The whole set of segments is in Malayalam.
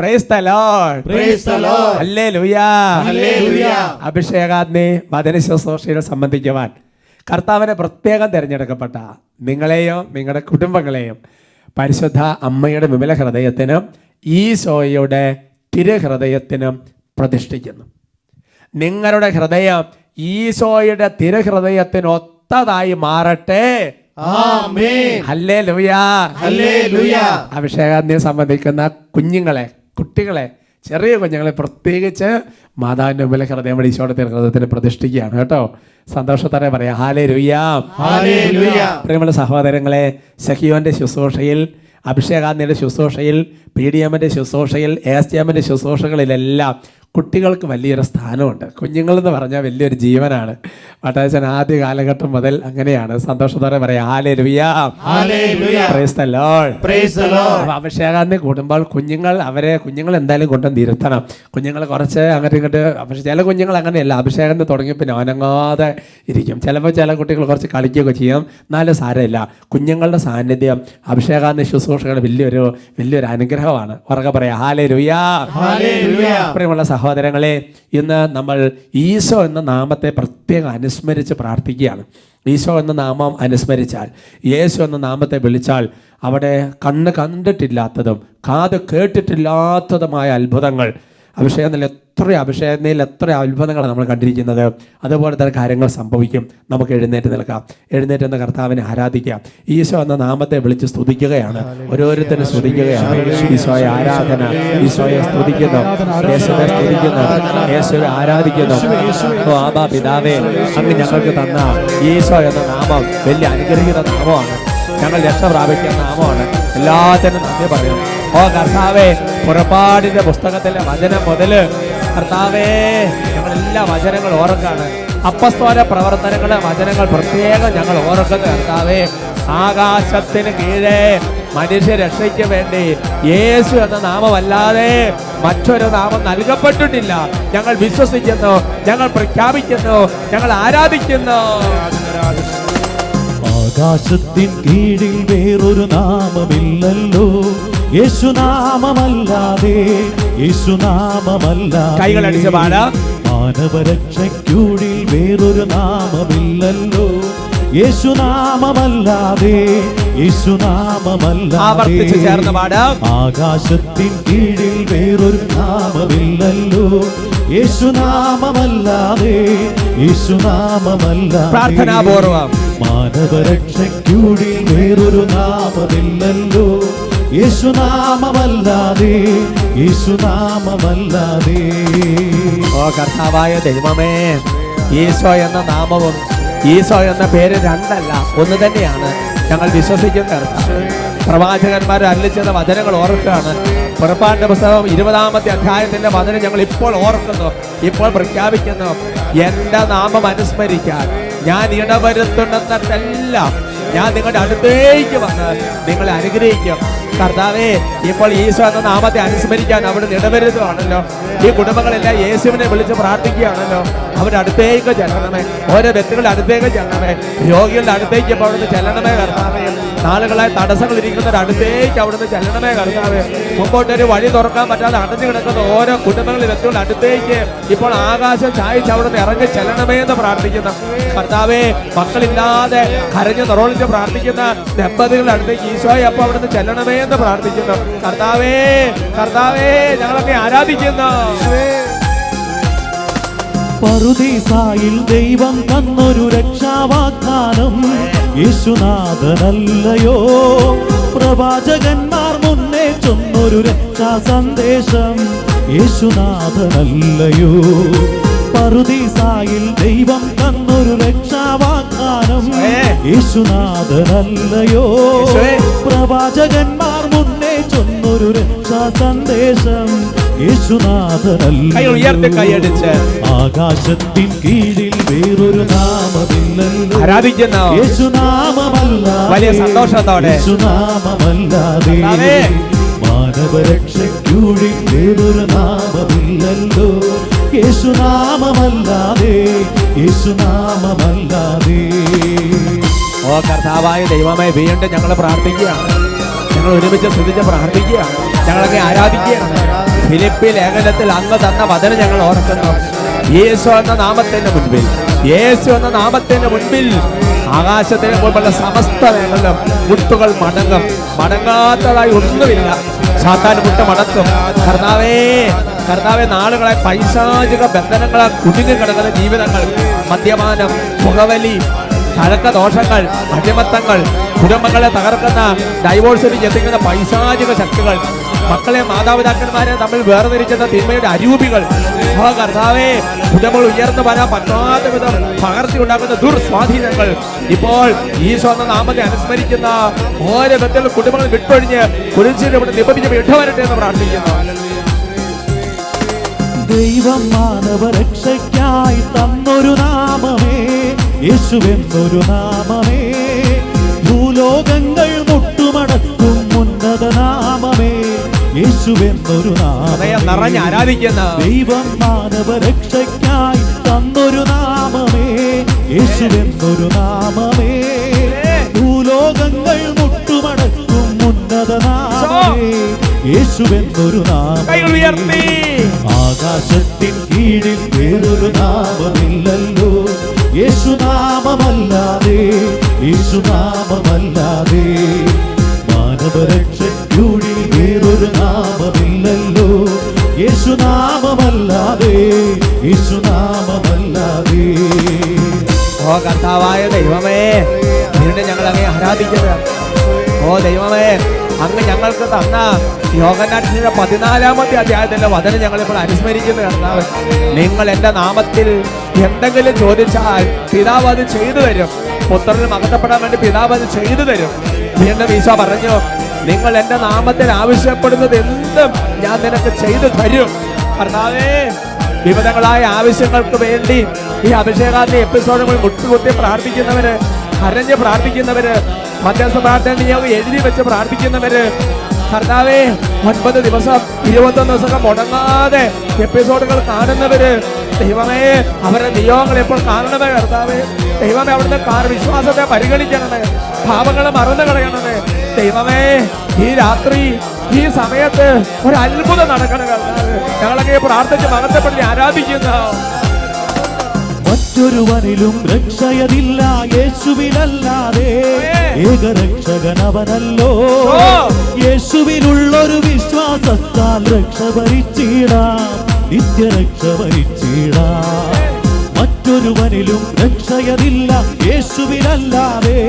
Price the Lord, praise the Lord, hallelujah, hallelujah. അഭിഷേകാഗ്നി വചന ശുശ്രൂഷയിൽ സംബന്ധിക്കുവാൻ കർത്താവിനെ പ്രത്യേകം തിരഞ്ഞെടുക്കപ്പെട്ട നിങ്ങളെയും നിങ്ങളുടെ കുടുംബങ്ങളെയും പരിശുദ്ധ അമ്മയുടെ വിമല ഹൃദയത്തിനും ഈശോയുടെ തിരുഹൃദയത്തിനും പ്രതിഷ്ഠിക്കുന്നു. നിങ്ങളുടെ ഹൃദയം ഈശോയുടെ തിരുഹൃദയത്തിനൊത്തതായി മാറട്ടെ. ആമേൻ, ഹല്ലേലൂയ, ഹല്ലേലൂയ. അഭിഷേകാഗ്നിയെ സംബന്ധിക്കുന്ന കുഞ്ഞുങ്ങളെ, കുട്ടികളെ, ചെറിയ കുഞ്ഞുങ്ങളെ പ്രത്യേകിച്ച് മാതാവിന്റെ മുമ്പിലെ ഹൃദയം വഴി ഈശോയുടെ തിരുഹൃദയത്തിന് പ്രതിഷ്ഠിക്കുകയാണ് കേട്ടോ. സന്തോഷത്തോടെ പറയാം ഹല്ലേലൂയ, ഹല്ലേലൂയ. പ്രിയമുള്ള സഹോദരങ്ങളെ, സഖിയോന്റെ ശുശ്രൂഷയിൽ, അഭിഷേകാഗ്നിയുടെ ശുശ്രൂഷയിൽ, PDMന്റെ ശുശ്രൂഷയിൽ, ASTMന്റെ ശുശ്രൂഷകളിലെല്ലാം കുട്ടികൾക്ക് വലിയൊരു സ്ഥാനമുണ്ട്. കുഞ്ഞുങ്ങളെന്ന് പറഞ്ഞാൽ വലിയൊരു ജീവനാണ്. വട്ടാച്ചൻ ആദ്യ കാലഘട്ടം മുതൽ അങ്ങനെയാണ്. സന്തോഷത്തോടെ പറയാം hallelujah, hallelujah, praise the Lord, praise the Lord. അഭിഷേകാഗ്നി കൂടുമ്പോൾ കുഞ്ഞുങ്ങൾ എന്തായാലും കൊണ്ടുവന്ന് ഇരുത്തണം. കുഞ്ഞുങ്ങൾ കുറച്ച് അങ്ങോട്ട് ഇങ്ങോട്ട്, പക്ഷേ ചില കുഞ്ഞുങ്ങൾ അങ്ങനെയല്ല, അഭിഷേകാഗ്നി തുടങ്ങി പിന്നെ അനങ്ങാതെ ഇരിക്കും. ചിലപ്പോൾ ചില കുട്ടികൾ കുറച്ച് കളിക്കുകയൊക്കെ ചെയ്യും, എന്നാലും സാരമില്ല. കുഞ്ഞുങ്ങളുടെ സാന്നിധ്യം അഭിഷേകാഗ്നി ശുശ്രൂഷകൾ വലിയൊരു അനുഗ്രഹമാണ്. ഉറക്കെ പറയാം ഹല്ലേലൂയ, ഹല്ലേലൂയ. പ്രിയമുള്ള സഹോദരങ്ങളെ, ഇന്ന് നമ്മൾ ഈശോ എന്ന നാമത്തെ പ്രത്യേകം അനുസ്മരിച്ച് പ്രാർത്ഥിക്കുകയാണ്. ഈശോ എന്ന നാമം അനുസ്മരിച്ചാൽ, യേശു എന്ന നാമത്തെ വിളിച്ചാൽ അവിടെ കണ്ണ് കണ്ടിട്ടില്ലാത്തതും കാത് കേട്ടിട്ടില്ലാത്തതുമായ അത്ഭുതങ്ങൾ, അഭിഷേകത്തിൽ എത്ര അത്ഭുതങ്ങളാണ് നമ്മൾ കണ്ടിരിക്കുന്നത്. അതുപോലെ തന്നെ കാര്യങ്ങൾ സംഭവിക്കും. നമുക്ക് എഴുന്നേറ്റ് നിൽക്കാം, എഴുന്നേറ്റ് എന്ന കർത്താവിനെ ആരാധിക്കാം. ഈശോ എന്ന നാമത്തെ വിളിച്ച് സ്തുതിക്കുകയാണ്, ഓരോരുത്തരും സ്തുതിക്കുകയാണ്. ഈശോയെ ആരാധന, ഈശോയെ സ്തുതിക്കുന്നു, യേശുവിനെ സ്തുതിക്കുന്നു, യേശുവിനെ ആരാധിക്കുന്നു. ഓ ആബാ പിതാവേ, അങ്ങ് ഞങ്ങൾക്ക് തന്ന ഈശോ എന്ന നാമം വലിയ അനുഗ്രഹീത നാമമാണ്. ഞങ്ങൾ രക്ഷ പ്രാപിക്കുന്ന നാമമാണ്. എല്ലാത്തിനും നന്ദി പറയും. ഓ കർത്താവേ, പുറപ്പാടിന്റെ പുസ്തകത്തിലെ വചനം മുതൽ കർത്താവേ ഞങ്ങളെല്ലാ വചനങ്ങൾ ഓർക്കാണ്. അപ്പസ്തോല പ്രവർത്തനങ്ങളുടെ വചനങ്ങൾ പ്രത്യേകം ഞങ്ങൾ ഓർക്കുന്നത് കർത്താവേ. ആകാശത്തിന് കീഴെ മനുഷ്യരക്ഷയ്ക്ക് വേണ്ടി യേശു എന്ന നാമമല്ലാതെ മറ്റൊരു നാമം നൽകപ്പെട്ടിട്ടില്ല. ഞങ്ങൾ വിശ്വസിക്കുന്നു, ഞങ്ങൾ പ്രഖ്യാപിക്കുന്നു, ഞങ്ങൾ ആരാധിക്കുന്നു. ആകാശത്തിൻ കീഴിൽ വേറൊരു നാമമില്ലല്ലോ, യേശുനാമമല്ലാതെ, യേശുനാമമല്ലാതെ. കൈകളടിച്ച് പാടാം. മാനവരക്ഷയ്ക്കുള്ളിൽ വേറൊരു നാമമില്ലല്ലോ, യേശുനാമമല്ലാതെ, യേശുനാമമല്ലാതെ. ചേർന്ന് പാടാം. ആകാശത്തിൻ കീഴിൽ വേറൊരു നാമമില്ലല്ലോ, യേശുനാമമല്ലാതെ, യേശുനാമമല്ലാതെ. പ്രാർത്ഥനാപൂർവം. മാനവരക്ഷയ്ക്കുള്ളിൽ വേറൊരു നാമമില്ലല്ലോ, യേശുനാമമല്ലാതെ, യേശുനാമമല്ലാതെ. ഓ കർത്താവായ ദൈവമേ, ഈശോ എന്ന നാമവും ഈശോ എന്ന പേര് രണ്ടല്ല, ഒന്ന് തന്നെയാണ്. ഞങ്ങൾ വിശ്വസിക്കുന്ന പ്രവാചകന്മാർ അരുളിച്ചെന്ന വചനങ്ങൾ ഓർക്കുകയാണ്. പുറപ്പാടിന്റെ പുസ്തകം 20-ാമത്തെ അധ്യായത്തിന്റെ വചനം ഞങ്ങൾ ഇപ്പോൾ ഓർക്കുന്നു, ഇപ്പോൾ പ്രഖ്യാപിക്കുന്നു. എന്റെ നാമം അനുസ്മരിക്കാൻ ഞാൻ ഇടവരുത്തുന്നിടത്തെല്ലാം ഞാൻ നിങ്ങളുടെ അടുത്തേക്ക് വന്ന് നിങ്ങളെ അനുഗ്രഹിക്കും. കർത്താവേ, ഇപ്പോൾ ഈശോ എന്ന നാമത്തെ അനുസ്മരിക്കാൻ അവിടെ ഇടവരുത്തുകയാണല്ലോ. ഈ കുടുംബങ്ങളെല്ലാം യേശുവിനെ വിളിച്ച് പ്രാർത്ഥിക്കുകയാണല്ലോ. അവരുടെ അടുത്തേക്ക് ചെല്ലണമേ, ഓരോ വ്യക്തികളുടെ അടുത്തേക്ക് ചെല്ലണമേ, രോഗികളുടെ അടുത്തേക്ക് ഇപ്പോൾ അവിടുന്ന് ചെല്ലണമേ കർത്താവേ. നാളുകളായി തടസ്സങ്ങൾ ഇരിക്കുന്നവരുടെ അടുത്തേക്ക് അവിടുന്ന് ചെല്ലണമേ കർത്താവേ. മുമ്പോട്ടൊരു വഴി തുറക്കാൻ പറ്റാതെ അടഞ്ഞു കിടക്കുന്ന ഓരോ കുടുംബങ്ങളിൽ വ്യക്തികളുടെ അടുത്തേക്ക് ഇപ്പോൾ ആകാശം ചായച്ച് അവിടുന്ന് ഇറങ്ങി ചെല്ലണമേ എന്ന് പ്രാർത്ഥിക്കുന്നു കർത്താവേ. മക്കളില്ലാതെ കരഞ്ഞ് നിറോളിച്ച് പ്രാർത്ഥിക്കുന്ന ദമ്പതികളുടെ അടുത്തേക്ക് ഈശോയെ അപ്പോൾ അവിടുന്ന് ചെല്ലണമേ എന്ന് പ്രാർത്ഥിക്കുന്നു കർത്താവേ. കർത്താവേ, ഞങ്ങളൊക്കെ ആരാധിക്കുന്നു. പറുദീസായിൽ ദൈവം തന്നൊരു രക്ഷാവാഗ്ദാനം യേശുനാഥനല്ലയോ, പ്രവാചകന്മാർ മുന്നേ ചൊന്നൊരു രക്ഷാ സന്ദേശം യേശുനാഥനല്ലയോ. പറുദീസായിൽ ദൈവം തന്നൊരു രക്ഷാവാഗ്ദാനം യേശുനാഥനല്ലയോ, പ്രവാചകന്മാർ മുന്നേ ചൊന്നൊരു രക്ഷാ സന്ദേശം യേശുനാഥനല്ലയോ. ആകാശത്തിൻ കീഴിൽ വേറൊരു നാമമില്ലല്ലോ, ആരാധിക്കുന്നു. യേശുനാമമല്ലാതെ, വലിയ സന്തോഷത്തോടെ യേശുനാമമല്ലാതെ. മാനവരക്ഷയ്ക്കുള്ളിൽ വേറൊരു നാമമില്ലല്ലോ, യേശുനാമമല്ലാതെ, യേശുനാമമല്ലാതെ. ഓ കർത്താവായ ദൈവമേ, വീണ്ടും ഞങ്ങൾ പ്രാർത്ഥിക്കുകയാണ്. ഞങ്ങൾ ഒരുമിച്ച് സ്തുതിച്ച് പ്രാർത്ഥിക്കുകയാണ്. ഞങ്ങളൊക്കെ ആരാധിക്കുകയാണ്. ഫിലിപ്പി ലേഖനത്തിൽ അങ്ങ് തന്ന വചനം ഞങ്ങൾ ഓർക്കുന്നു. യേശു എന്ന നാമത്തിന്റെ മുൻപിൽ, യേശു എന്ന നാമത്തിന്റെ മുൻപിൽ ആകാശത്തിന് മുമ്പുള്ള സമസ്ത മേഖലകളും മുട്ടുകൾ മടങ്ങും. മടങ്ങാത്തതായി ഒന്നുമില്ല. സാത്താൻ മുട്ട മടക്കും. കർത്താവേ, നാളുകളെ പൈശാചിക ബന്ധനങ്ങളാൽ കുടുങ്ങി കിടക്കുന്ന ജീവിതങ്ങൾ, മദ്യപാനം, പുകവലി, കഴക്കദോഷങ്ങൾ, അടിമത്തങ്ങൾ, കുടുംബങ്ങളെ തകർക്കുന്ന ഡൈവോഴ്സിലേക്ക് എത്തിക്കുന്ന പൈശാചിക ശക്തികൾ, മക്കളെ മാതാപിതാക്കന്മാരെ തമ്മിൽ വേർതിരിക്കുന്ന തിന്മയുടെ അരൂപികൾ, കർത്താവേ, കുടുംബങ്ങൾ ഉയർന്നു വരാൻ പറ്റാത്ത വിധം പകർത്തി ഉണ്ടാക്കുന്ന ദുർസ്വാധീനങ്ങൾ, ഇപ്പോൾ ഈശോ എന്ന നാമത്തെ അനുസ്മരിക്കുന്ന ഓരോ വ്യക്തികളും കുടുംബങ്ങൾ വിട്ടൊഴിഞ്ഞ് കുരിശിൽ ഇവിടെ നിബന്ധിച്ച് വിട്ടുവരട്ടെ എന്ന് പ്രാർത്ഥിക്കുന്നു. ദൈവം മാനവരക്ഷയ്ക്കായി തന്നൊരു നാമമേ, യേശുവെന്നൊരു നാമമേ, ഭൂലോകങ്ങൾ മുട്ടുമടക്കും ഉന്നത നാമമേ, യേശുവെന്നൊരു നാമമേ. നിറഞ്ഞ് ആരാധിക്കുന്ന ദൈവം മാനവരക്ഷയ്ക്കായി തന്നൊരു നാമമേ, യേശുവെന്നൊരു നാമമേ, ഭൂലോകങ്ങൾ മുട്ടുമടക്കും ഉന്നത നാമമേ, യേശുവെന്നൊരു നാമമേ. ആകാശത്തിൻ കീഴിൽ വേറൊരു നാമമില്ലല്ലോ, യേശുനാമമല്ലാതെ, യേശുനാമമല്ലാതെ. മാനവരക്ഷയ്ക്കുള്ളിൽ വേറൊരു നാമമില്ലല്ലോ, യേശുനാമമല്ലാതെ, യേശുനാമമല്ലാതെ. ഓ കർത്താവായ ദൈവമേ, വീണ്ടും ഞങ്ങൾ അങ്ങേ ആരാധിക്കുന്നത്. ഓ ദൈവമേ, അങ്ങ് ഞങ്ങൾക്ക് തന്ന യോഹന്നാന്റെ 14-ാമത്തെ അധ്യായത്തിന്റെ വചനം ഞങ്ങളിപ്പോൾ അനുസ്മരിക്കുന്ന കർത്താവ്. നിങ്ങൾ എൻ്റെ നാമത്തിൽ എന്തെങ്കിലും ചോദിച്ചാൽ പിതാവ് അത് ചെയ്തു തരും. പുത്രന് മഹത്വപ്പെടാൻ വേണ്ടി പിതാവ് അത് ചെയ്തു തരും. വീണ്ടും ഈശോ പറഞ്ഞു, നിങ്ങൾ എൻ്റെ നാമത്തിൽ ആവശ്യപ്പെടുന്നത് എന്തും ഞാൻ നിനക്ക് ചെയ്തു തരും. കർത്താവേ, വിവിധങ്ങളായ ആവശ്യങ്ങൾക്ക് വേണ്ടി ഈ അഭിഷേകാന്തി എപ്പിസോഡുകൾ മുട്ടുകുത്തി പ്രാർത്ഥിക്കുന്നവര്, കരഞ്ഞ് പ്രാർത്ഥിക്കുന്നവര്, മധ്യസ്ഥ പ്രാർത്ഥന എഴുതി വെച്ച് പ്രാർത്ഥിക്കുന്നവര്, കർത്താവേ, 9 ദിവസം 21 ദിവസം മുടങ്ങാതെ എപ്പിസോഡുകൾ കാണുന്നവര്, ദൈവമേ, അവരുടെ നിയോഗങ്ങൾ എപ്പോൾ കാണണമേ കർത്താവേ. ദൈവമേ, അവിടുന്ന് വിശ്വാസത്തെ പരിഗണിക്കണമേ, പാപങ്ങളെ മറന്നു കളയണമേ. ദൈവമേ, ഈ രാത്രി ഈ സമയത്ത് ഒരു അത്ഭുതം നടക്കണം കർത്താവേ. ഞങ്ങളങ്ങനെ പ്രാർത്ഥിച്ച് മഹത്വപ്പെടുത്തി ആരാധിക്കുന്ന മറ്റൊരുവനിലും രക്ഷയതില്ല, യേശുവിനല്ലാതെ. ഏകരക്ഷകനവനല്ലോ, യേശുവിനുള്ളൊരു വിശ്വാസത്താൽ രക്ഷ ഭരിച്ചിടാം, നിത്യരക്ഷ ഭരിച്ചിടാം. മറ്റൊരുവനിലും രക്ഷയതില്ല, യേശുവിനല്ലാതെ.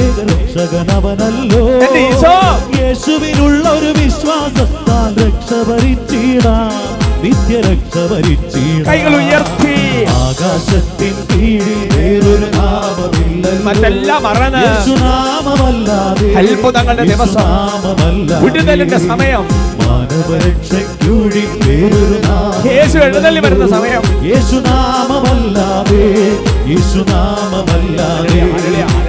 ഏകരക്ഷകനവനല്ലോ, യേശുവിനുള്ളൊരു വിശ്വാസത്താൽ രക്ഷ ഭരിച്ചിടാം, നിത്യരക്ഷ ഭരിച്ചിടാം. കൈകൾ ഉയർത്തി ആകാശത്തിൻ കീഴിൽ വേറൊരു നാമമില്ലല്ലോ, മറ്റെല്ലാം മറന്ന് യേശുനാമമല്ലാതെ, അത്ഭുതങ്ങളുടെ ദിവസം, വിടുതലിന്റെ സമയം, മാനവരക്ഷയ്ക്കുള്ളിൽ വേറൊരു നാമം, യേശു എഴുന്നള്ളി വരുന്ന സമയം, യേശുനാമമല്ലാതെ, യേശുനാമമല്ലാതെ,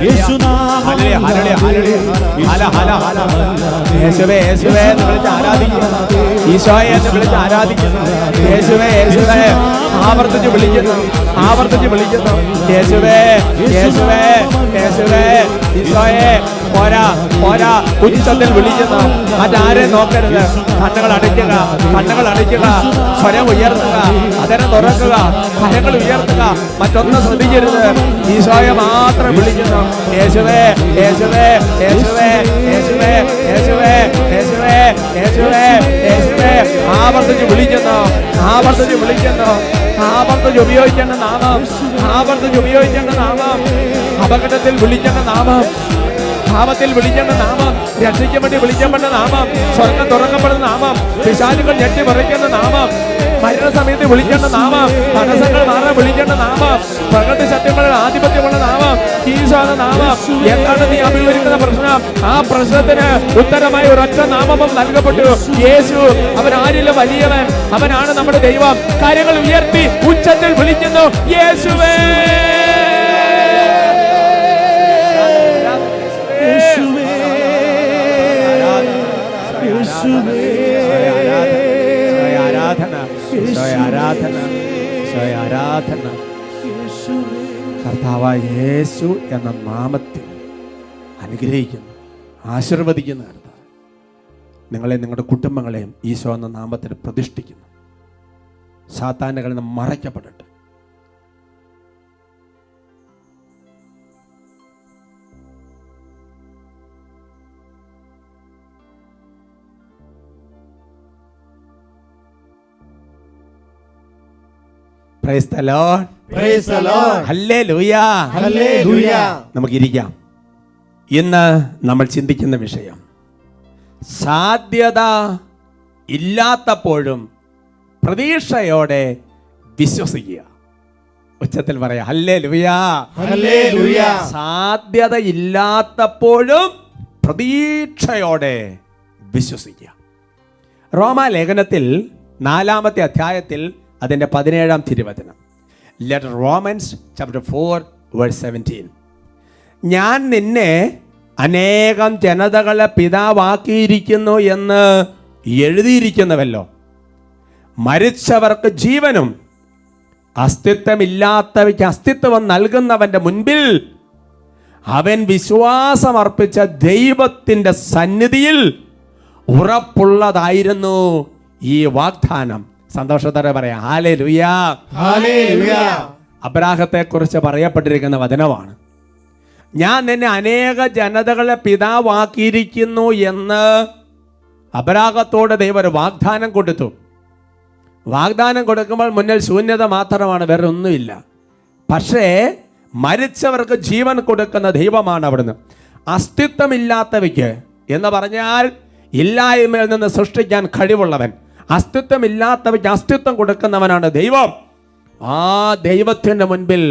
യേശുനാമമല്ലാതെ, യേശുവേ യേശുവേ എന്ന് വിളിച്ച് ആരാധിക്കുന്നു. ഈശോയെ എന്ന് വിളിച്ച് ആരാധിക്കുന്നു. യേശുവേ യേശുവേ ആവർത്തിച്ച് വിളിക്കുന്നു, ആവർത്തിച്ച് വിളിക്കുന്നു. യേശുവേ യേശുവേ യേശുവേ. ഈശോയെ പോരാ പോരാ, ഉച്ചത്തിൽ വിളിക്കുന്നു. മറ്റാരെ നോക്കരുത്. കണ്ണുകൾ അടയ്ക്കുക, കണ്ണുകൾ അടയ്ക്കുക, സ്വരം ഉയർത്തുക, അതരം തുറക്കുക, കരങ്ങൾ ഉയർത്തുക, മറ്റൊന്നും ശ്രദ്ധിക്കരുത്. ഈശോയെ മാത്രം വിളിക്കുന്നു. യേശുവേ യേശുവേ യേശുവേ യേശുവേ യേശുവേ യേശുവേ യേശുവേ യേശുവേ. ആവർത്തിച്ച് വിളിക്കുന്നു, ആവർത്തിച്ച് വിളിക്കുന്നു. ആവർത്തിച്ച് ഉപയോഗിക്കേണ്ട നാമം, ആവർത്തിച്ച് ഉപയോഗിക്കേണ്ട നാമം, അപകടത്തിൽ വിളിക്കേണ്ട നാമം, ഭാവത്തിൽ വിളിക്കേണ്ട നാമം, രക്ഷയ്ക്ക് വേണ്ടി വിളിക്കപ്പെട്ട നാമം, സ്വർഗം തുറക്കപ്പെടുന്ന നാമം, പിശാചുകൾ ഞെട്ടി മറിക്കുന്ന നാമം, മരണസമയത്ത് വിളിക്കേണ്ട നാമം, തടസ്സങ്ങൾ മാറാൻ വിളിക്കേണ്ട നാമം, പ്രകൃതി സത്യങ്ങളുടെ ആധിപത്യമുള്ള നാമം, ഈശോ എന്ന നാമം. എന്താണ് നീ അഭിമുഖീകരിക്കുന്ന പ്രശ്നം? ആ പ്രശ്നത്തിന് ഉത്തരമായി ഒരൊറ്റ നാമം നൽകപ്പെട്ടു. യേശു. അവൻ ആരിലും വലിയവൻ, അവനാണ് നമ്മുടെ ദൈവം. കാര്യങ്ങൾ ഉയർത്തി ഉച്ചത്തിൽ വിളിക്കുന്നു, യേശുവേ. ആരാധന. കർത്താവായ യേശു എന്ന നാമത്തിൽ അനുഗ്രഹിക്കുന്നു, ആശീർവദിക്കുന്ന കർത്താവ്. നിങ്ങളെയും നിങ്ങളുടെ കുടുംബങ്ങളെയും ഈശോ എന്ന നാമത്തിൽ പ്രതിഷ്ഠിക്കുന്നു. സാത്താൻ്റെ കയ്യിൽ നിന്ന് മറയ്ക്കപ്പെടട്ടെ. Praise the Lord. Praise the Lord. Hallelujah. Hallelujah. നമുക്കിരിക്കാം. ഇന്ന് നമ്മൾ ചിന്തിക്കുന്ന വിഷയം സാധ്യത ഇല്ലാത്തപ്പോഴും പ്രതീക്ഷയോടെ വിശ്വസിക്കുക. ഉച്ചത്തിൽ പറയാം ഹല്ലേലൂയ. ഹല്ലേലൂയ. സാധ്യത ഇല്ലാത്തപ്പോഴും പ്രതീക്ഷയോടെ വിശ്വസിക്കുക. റോമാലേഖനത്തിൽ 4-ാമത്തെ അധ്യായത്തിൽ അതിൻ്റെ 17-ാം തിരുവചനം. Letter romance chapter 4:17. ഞാൻ നിന്നെ അനേകം ജനതകളെ പിതാവാക്കിയിരിക്കുന്നു എന്ന് എഴുതിയിരിക്കുന്നുവല്ലോ. മരിച്ചവർക്ക് ജീവനും അസ്തിത്വമില്ലാത്തവയ്ക്ക് അസ്തിത്വം നൽകുന്നവന്റെ മുൻപിൽ അവൻ വിശ്വാസമർപ്പിച്ച ദൈവത്തിൻ്റെ സന്നിധിയിൽ ഉറപ്പുള്ളതായിരുന്നു ഈ വാഗ്ദാനം. സന്തോഷത്തോടെ പറയാം ഹല്ലേലൂയ. ഹല്ലേലൂയ. അബ്രാഹത്തെ കുറിച്ച് പറയപ്പെട്ടിരിക്കുന്ന വചനമാണ്. ഞാൻ നിന്നെ അനേക ജനതകളെ പിതാവാക്കിയിരിക്കുന്നു എന്ന് അബ്രാഹത്തോട് ദൈവം ഒരു വാഗ്ദാനം കൊടുത്തു. വാഗ്ദാനം കൊടുക്കുമ്പോൾ മുന്നിൽ ശൂന്യത മാത്രമാണ്, വേറെ ഒന്നുമില്ല. പക്ഷേ മരിച്ചവർക്ക് ജീവൻ കൊടുക്കുന്ന ദൈവമാണ് അവിടുന്ന്. അസ്തിത്വമില്ലാത്തവയ്ക്ക് എന്ന് പറഞ്ഞാൽ ഇല്ലായ്മയിൽ നിന്ന് സൃഷ്ടിക്കാൻ കഴിവുള്ളവൻ. അസ്തിത്വമില്ലാത്തവയ്ക്ക് അസ്തിത്വം കൊടുക്കുന്നവനാണ് ദൈവം. ആ ദൈവത്തിൻ്റെ മുൻപിൽ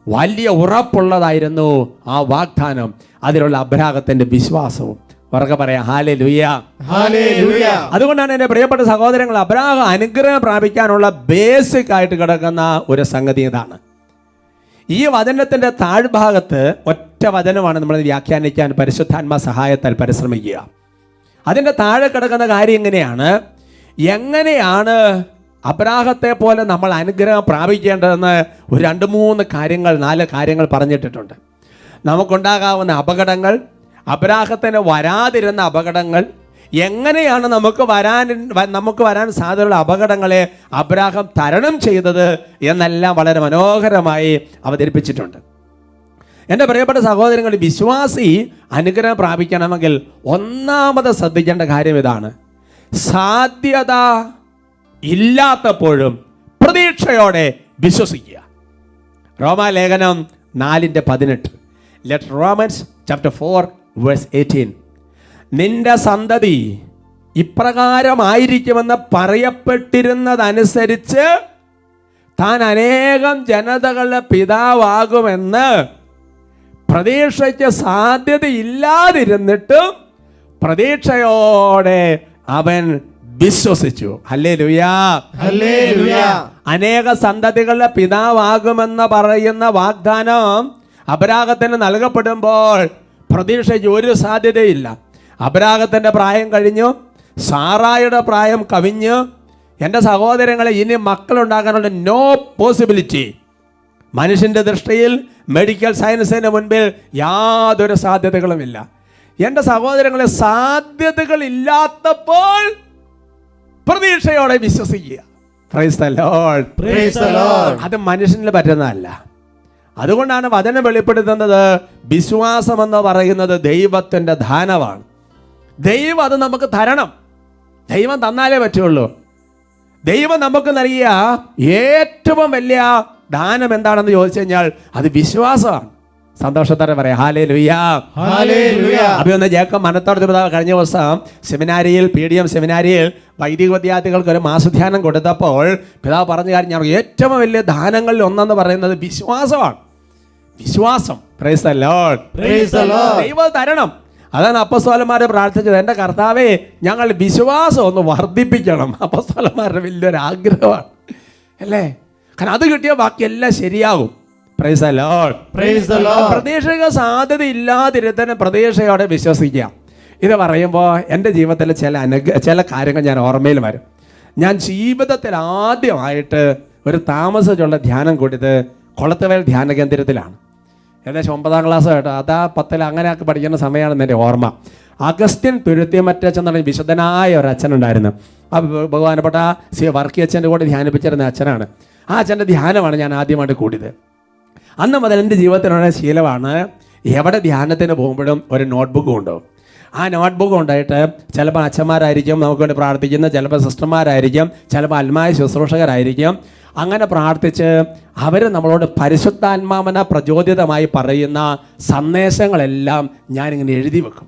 വലിയ ഉറപ്പുള്ളതായിരുന്നു ആ വാഗ്ദാനം, അതിലുള്ള അബ്രാഹത്തിന്റെ വിശ്വാസവും. ഉറക്കെ പറയാം ഹല്ലേലൂയ. ഹല്ലേലൂയ. അതുകൊണ്ടാണ് എൻ്റെ പ്രിയപ്പെട്ട സഹോദരങ്ങൾ, അബ്രാഹം അനുഗ്രഹം പ്രാപിക്കാനുള്ള ബേസിക് ആയിട്ട് കിടക്കുന്ന ഒരു സംഗതി ഇതാണ്. ഈ വചനത്തിന്റെ താഴ്ഭാഗത്ത് ഒറ്റ വചനമാണ് നമ്മൾ വ്യാഖ്യാനിക്കാൻ പരിശുദ്ധാത്മ സഹായത്താൽ പരിശ്രമിക്കുക. അതിൻ്റെ താഴെ കിടക്കുന്ന കാര്യം എങ്ങനെയാണ് അബ്രാഹത്തെ പോലെ നമ്മൾ അനുഗ്രഹം പ്രാപിക്കേണ്ടതെന്ന് ഒരു 2-3 കാര്യങ്ങൾ 4 കാര്യങ്ങൾ പറഞ്ഞിട്ടിട്ടുണ്ട്. നമുക്കുണ്ടാകാവുന്ന അപകടങ്ങൾ, അബ്രാഹത്തിന് വരാതിരുന്ന അപകടങ്ങൾ, എങ്ങനെയാണ് നമുക്ക് വരാൻ സാധ്യതയുള്ള അപകടങ്ങളെ അബ്രാഹം തരണം ചെയ്തത് എന്നെല്ലാം വളരെ മനോഹരമായി അവതരിപ്പിച്ചിട്ടുണ്ട്. എൻ്റെ പ്രിയപ്പെട്ട സഹോദരങ്ങൾ, വിശ്വാസി അനുഗ്രഹം പ്രാപിക്കണമെങ്കിൽ ഒന്നാമത് ശ്രദ്ധിക്കേണ്ട കാര്യം ഇതാണ്: സാധ്യത ഇല്ലാത്തപ്പോഴും പ്രതീക്ഷയോടെ വിശ്വസിക്കുക. റോമാലേഖനം 4:18. Letter romance chapter 4:18. നിന്റെ സന്തതി ഇപ്രകാരമായിരിക്കുമെന്ന് പറയപ്പെട്ടിരുന്നതനുസരിച്ച് താൻ അനേകം ജനതകളുടെ പിതാവാകുമെന്ന് പ്രതീക്ഷയ്ക്ക് സാധ്യതയില്ലാതിരുന്നിട്ടും പ്രതീക്ഷയോടെ അവൻ വിശ്വസിച്ചു. ഹല്ലേലൂയ. ഹല്ലേലൂയ. അനേക സന്തതികളുടെ പിതാവാകുമെന്ന് പറയുന്ന വാഗ്ദാനം അബ്രാഹത്തിന് നൽകപ്പെടുമ്പോൾ പ്രതീക്ഷയ്ക്ക് ഒരു സാധ്യതയില്ല. അബ്രാഹത്തിന്റെ പ്രായം കഴിഞ്ഞു, സാറായുടെ പ്രായം കവിഞ്ഞു. എൻ്റെ സഹോദരങ്ങളെ, ഇനി മക്കളുണ്ടാകാനുള്ള നോ പോസിബിലിറ്റി. മനുഷ്യൻ്റെ ദൃഷ്ടിയിൽ മെഡിക്കൽ സയൻസിന് മുൻപിൽ യാതൊരു സാധ്യതകളുമില്ല. എൻ്റെ സഹോദരങ്ങളെ, സാധ്യതകൾ ഇല്ലാത്തപ്പോൾ പ്രതീക്ഷയോടെ വിശ്വസിക്കുക. Price the Lord. Praise the Lord. അത് മനുഷ്യനിൽ പറ്റുന്നതല്ല. അതുകൊണ്ടാണ് വചനം വെളിപ്പെടുത്തുന്നത് വിശ്വാസം എന്ന് പറയുന്നത് ദൈവത്തിൻ്റെ ദാനമാണ്. ദൈവം അത് നമുക്ക് തരണം. ദൈവം തന്നാലേ പറ്റുള്ളൂ. ദൈവം നമുക്ക് നൽകിയ ഏറ്റവും വലിയ ദാനം എന്താണെന്ന് ചോദിച്ചു കഴിഞ്ഞാൽ അത് വിശ്വാസമാണ്. സന്തോഷത്തോടെ പറയാം ഹല്ലേലൂയ. ഹല്ലേലൂയ. അഭിയൊന്ന് ജേക്കബ് മനത്തോട് പിതാവ് കഴിഞ്ഞ ദിവസം സെമിനാരിയിൽ PDM സെമിനാരിയിൽ വൈദിക വിദ്യാർത്ഥികൾക്ക് ഒരു മാസധ്യാനം കൊടുത്തപ്പോൾ പിതാവ് പറഞ്ഞ കാര്യം, ഞാൻ ഏറ്റവും വലിയ ദാനങ്ങളിൽ ഒന്നെന്ന് പറയുന്നത് വിശ്വാസമാണ്. വിശ്വാസം. Price the Lord. Praise the Lord. ദൈവം തരണം. അതാണ് അപ്പോസ്തലന്മാർ പ്രാർത്ഥിച്ചത്, എൻ്റെ കർത്താവേ, ഞങ്ങൾ വിശ്വാസം ഒന്ന് വർദ്ധിപ്പിക്കണം. അപ്പോസ്തലന്മാരുടെ വലിയൊരു ആഗ്രഹമാണ് അല്ലേ? കാരണം അത് കിട്ടിയ ബാക്കിയെല്ലാം ശരിയാകും. Price the Lord. Praise the Lord. പ്രതീക്ഷയ്ക്ക് സാധ്യത ഇല്ലാതിരുത്തന്നെ പ്രതീക്ഷയോടെ വിശ്വസിക്കാം. ഇത് പറയുമ്പോൾ എൻ്റെ ജീവിതത്തിൽ ചില കാര്യങ്ങൾ ഞാൻ ഓർമ്മയിൽ വരും. ഞാൻ ജീവിതത്തിൽ ആദ്യമായിട്ട് ഒരു താമസിച്ചുള്ള ധ്യാനം കൂടിയത് കൊളത്തുവേൽ ധ്യാന കേന്ദ്രത്തിലാണ്. ഏകദേശം 9ാം ക്ലാസ് കേട്ടോ, അതാ 10ൽ അങ്ങനെയൊക്കെ പഠിക്കുന്ന സമയമാണെന്ന് എൻ്റെ ഓർമ്മ. അഗസ്ത്യൻ തുരുത്തിമറ്റച്ചൻ എന്ന് പറഞ്ഞ വിശുദ്ധനായ ഒരു അച്ഛനുണ്ടായിരുന്നു. ആ ബഹുമാനപ്പെട്ട വർക്കി അച്ഛൻ്റെ കൂടെ ധ്യാനിപ്പിച്ചിരുന്ന അച്ഛനാണ്. ആ അച്ഛൻ്റെ ധ്യാനമാണ് ഞാൻ ആദ്യമായിട്ട് കൂടിയത്. അന്ന് മുതൽ എൻ്റെ ജീവിതത്തിലുള്ള ശീലമാണ്, എവിടെ ധ്യാനത്തിന് പോകുമ്പോഴും ഒരു നോട്ട്ബുക്ക് കൊണ്ടുപോകും. ആ നോട്ട്ബുക്ക് ഉണ്ടായിട്ട് ചിലപ്പോൾ അച്ഛന്മാരായിരിക്കും നമുക്ക് വേണ്ടി പ്രാർത്ഥിക്കുന്ന, ചിലപ്പോൾ സിസ്റ്റർമാരായിരിക്കും, ചിലപ്പോൾ ആത്മായ ശുശ്രൂഷകരായിരിക്കും. അങ്ങനെ പ്രാർത്ഥിച്ച് അവർ നമ്മളോട് പരിശുദ്ധാത്മാവന പ്രചോദിതമായി പറയുന്ന സന്ദേശങ്ങളെല്ലാം ഞാനിങ്ങനെ എഴുതി വെക്കും.